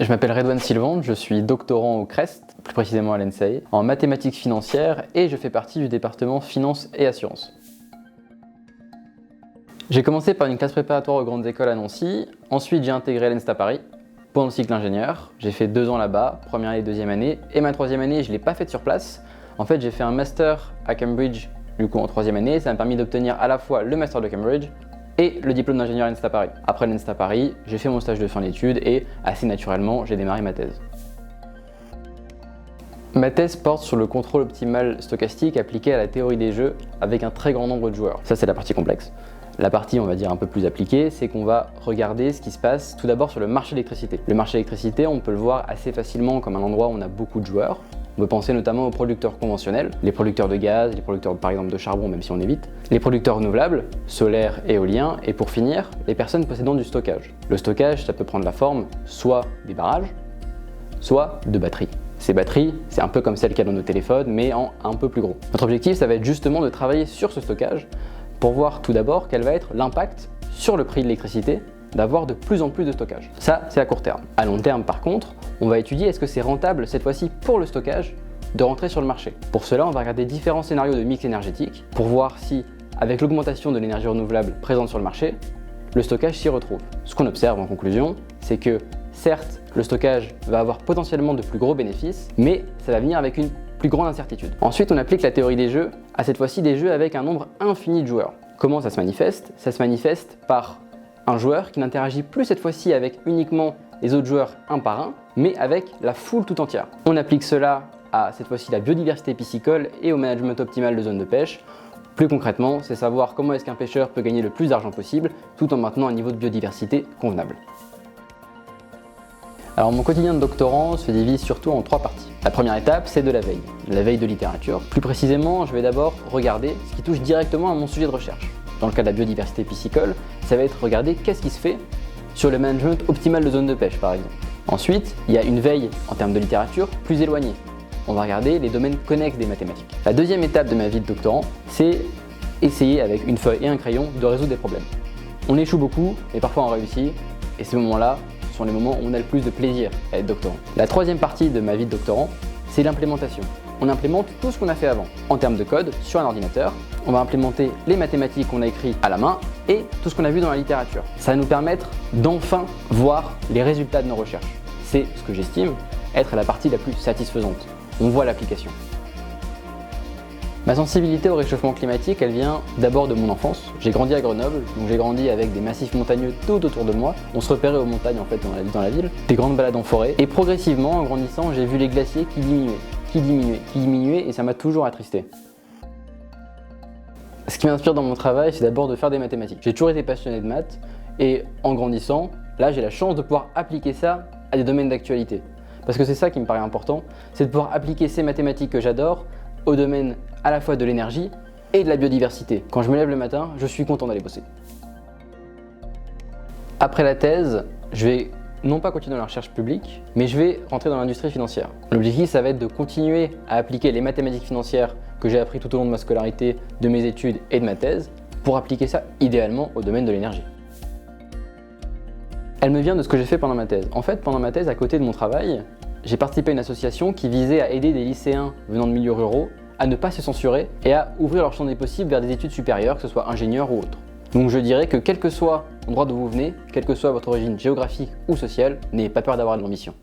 Je m'appelle Redouane Sylvande, je suis doctorant au CREST, plus précisément à l'ENSAE, en mathématiques financières et je fais partie du département finance et assurance. J'ai commencé par une classe préparatoire aux grandes écoles à Nancy, ensuite j'ai intégré l'ENSTA Paris pour le cycle ingénieur. J'ai fait 2 ans là-bas, première et deuxième année, et ma troisième année je ne l'ai pas faite sur place. En fait j'ai fait un master à Cambridge du coup en troisième année, ça m'a permis d'obtenir à la fois le master de Cambridge et le diplôme d'ingénieur l'ENSTA Paris. Après l'ENSTA Paris, j'ai fait mon stage de fin d'études et assez naturellement j'ai démarré ma thèse. Ma thèse porte sur le contrôle optimal stochastique appliqué à la théorie des jeux avec un très grand nombre de joueurs. Ça c'est la partie complexe. La partie, on va dire, un peu plus appliquée, c'est qu'on va regarder ce qui se passe tout d'abord sur le marché de l'électricité. Le marché de l'électricité, on peut le voir assez facilement comme un endroit où on a beaucoup de joueurs. On peut penser notamment aux producteurs conventionnels, les producteurs de gaz, les producteurs par exemple de charbon, même si on évite, les producteurs renouvelables, solaires et éoliens, et pour finir, les personnes possédant du stockage. Le stockage, ça peut prendre la forme soit des barrages, soit de batteries. Ces batteries, c'est un peu comme celles qu'il y a dans nos téléphones, mais en un peu plus gros. Notre objectif, ça va être justement de travailler sur ce stockage pour voir tout d'abord quel va être l'impact sur le prix de l'électricité d'avoir de plus en plus de stockage. Ça, c'est à court terme. À long terme, par contre, on va étudier est-ce que c'est rentable cette fois-ci pour le stockage de rentrer sur le marché. Pour cela, on va regarder différents scénarios de mix énergétique pour voir si, avec l'augmentation de l'énergie renouvelable présente sur le marché, le stockage s'y retrouve. Ce qu'on observe en conclusion, c'est que certes, le stockage va avoir potentiellement de plus gros bénéfices, mais ça va venir avec une plus grande incertitude. Ensuite, on applique la théorie des jeux à cette fois-ci des jeux avec un nombre infini de joueurs. Comment ça se manifeste? Ça se manifeste par un joueur qui n'interagit plus cette fois-ci avec uniquement les autres joueurs un par un, mais avec la foule tout entière. On applique cela à cette fois-ci la biodiversité piscicole et au management optimal de zones de pêche. Plus concrètement, c'est savoir comment est-ce qu'un pêcheur peut gagner le plus d'argent possible tout en maintenant un niveau de biodiversité convenable. Alors mon quotidien de doctorant se divise surtout en 3 parties. La première étape, c'est de la veille de littérature. Plus précisément, je vais d'abord regarder ce qui touche directement à mon sujet de recherche. Dans le cas de la biodiversité piscicole, ça va être regarder qu'est-ce qui se fait sur le management optimal de zones de pêche par exemple. Ensuite, il y a une veille en termes de littérature plus éloignée. On va regarder les domaines connexes des mathématiques. La deuxième étape de ma vie de doctorant, c'est essayer avec une feuille et un crayon de résoudre des problèmes. On échoue beaucoup, mais parfois on réussit, et ces moments-là sont les moments où on a le plus de plaisir à être doctorant. La troisième partie de ma vie de doctorant, c'est l'implémentation. On implémente tout ce qu'on a fait avant. En termes de code, sur un ordinateur, on va implémenter les mathématiques qu'on a écrites à la main et tout ce qu'on a vu dans la littérature. Ça va nous permettre d'enfin voir les résultats de nos recherches. C'est ce que j'estime être la partie la plus satisfaisante. On voit l'application. Ma sensibilité au réchauffement climatique, elle vient d'abord de mon enfance. J'ai grandi à Grenoble, donc j'ai grandi avec des massifs montagneux tout autour de moi. On se repérait aux montagnes en fait dans la ville, des grandes balades en forêt. Et progressivement, en grandissant, j'ai vu les glaciers qui diminuaient et ça m'a toujours attristé. Ce qui m'inspire dans mon travail, c'est d'abord de faire des mathématiques. J'ai toujours été passionné de maths et en grandissant, là j'ai la chance de pouvoir appliquer ça à des domaines d'actualité. Parce que c'est ça qui me paraît important, c'est de pouvoir appliquer ces mathématiques que j'adore au domaine à la fois de l'énergie et de la biodiversité. Quand je me lève le matin, je suis content d'aller bosser. Après la thèse, je vais non pas continuer dans la recherche publique, mais je vais rentrer dans l'industrie financière. L'objectif, ça va être de continuer à appliquer les mathématiques financières que j'ai appris tout au long de ma scolarité, de mes études et de ma thèse, pour appliquer ça idéalement au domaine de l'énergie. Elle me vient de ce que j'ai fait pendant ma thèse. En fait, pendant ma thèse, à côté de mon travail, j'ai participé à une association qui visait à aider des lycéens venant de milieux ruraux à ne pas se censurer et à ouvrir leur champ des possibles vers des études supérieures, que ce soit ingénieur ou autre. Donc je dirais que quel que soit l'endroit d'où vous venez, quelle que soit votre origine géographique ou sociale, n'ayez pas peur d'avoir de l'ambition.